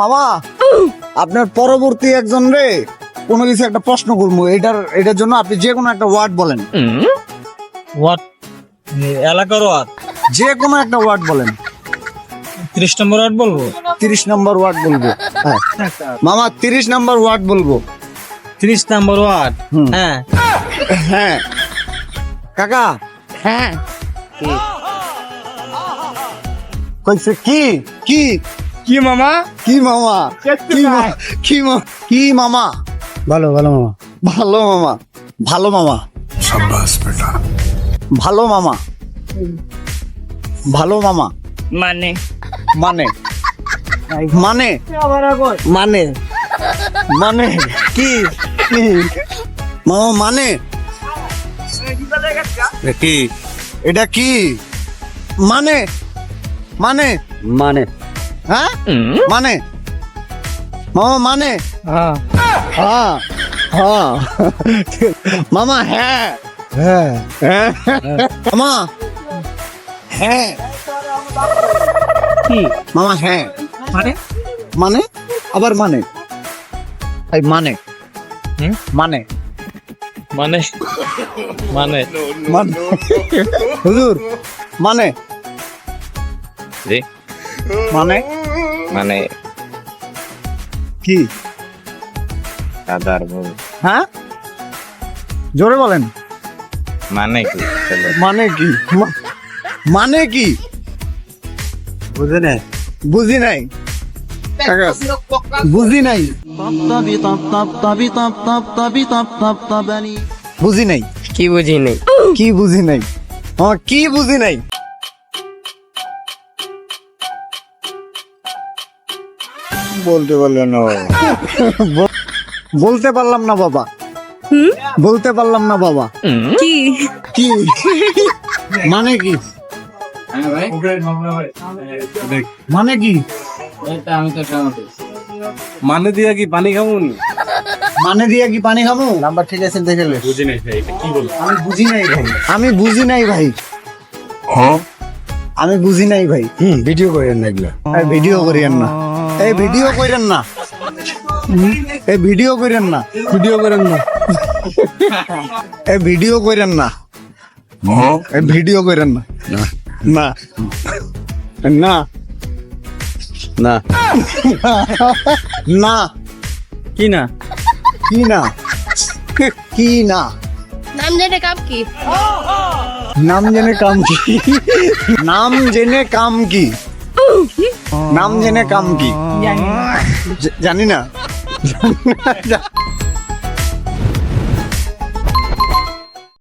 বাবা আপনার পরবর্তী একজন রে কোনো কিছু একটা প্রশ্ন করবো, এটার জন্য আপনি যে কোনো একটা ওয়ার্ড বলেন। ওয়াট এলাকার ওয়াট যে কোনো একটা ওয়ার্ড বলেন। 30 নম্বর ওয়াট বলবো। 30 নম্বর ওয়ার্ড বলবো। হ্যাঁ মামা 30 নম্বর ওয়ার্ড বলবো। 30 নম্বর ওয়াট। হুম। হ্যাঁ হ্যাঁ কাকা। হ্যাঁ কইছে কি কি কি মামা? কি মামা কি মামা? ভালো ভালো মামা। ভালো মামা। ভালো মামা। शाबाश बेटा। ভালো মামা। ভালো মামা মানে মানে মানে মানে মানে কি? কি মামা মানে কি এটা কি মানে মানে মানে হ্যাঁ মানে মামা মানে হ্যাঁ হ্যাঁ হ্যাঁ মামা হ্যাঁ হ্যাঁ হ্যাঁ মামা হ্যাঁ কি মামা হ্যাঁ মানে মানে আবার মানে এই মানে হুম? মানে মানে মানে মানে হুজুর মানে জি মানে মানে কি দাদার বউ হ্যাঁ জোরে বলেন মানে কি চলো মানে কি মানে কি বুঝে না বুঝি নাই কাকা, বুঝি নাই বুঝি নাই কি বুঝি নেই? কি বুঝি নাই আমার কি বুঝি নাই বলতে বললো না বলতে পারলাম না বাবা বলতে পারলাম না বাবা কি কি মানে কি মানে কি মানে দিয়া কি পানি খাবুন? মানে দিয়া কি পানি খাবো নাম্বার ঠিক আছে দেখে লে। আমি বুঝি নাই ভাই আমি বুঝি নাই ভাই আমি বুঝি নাই ভাই ভিডিও করেন না এগুলা এই ভিডিও করিয়েন না এই ভিডিও করেন না এই ভিডিও করেন না ভিডিও করেন না। এই ভিডিও করেন না এই ভিডিও করেন না না না না না কি না? কি না কি না নাম জেনে কাপ কি? নাম জেনে কাম কি নাম জেনে কাম কি নাম জেনে কাম কি জানি না